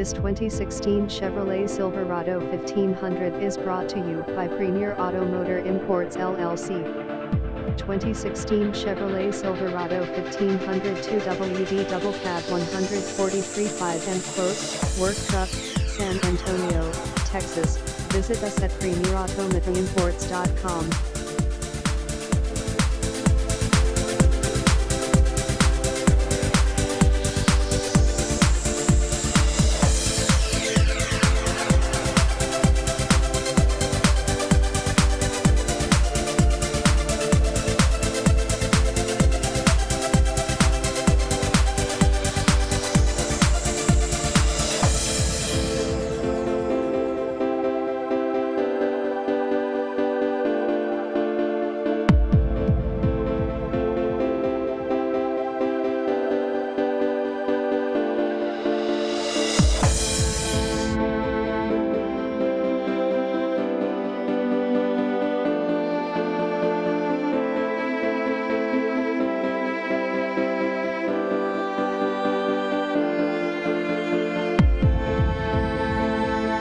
This 2016 Chevrolet Silverado 1500 is brought to you by Premier Automotor Imports LLC. 2016 Chevrolet Silverado 1500 2WD Double Cab 143 5 Work Truck, San Antonio, Texas. Visit us at premierautomotorimports.com.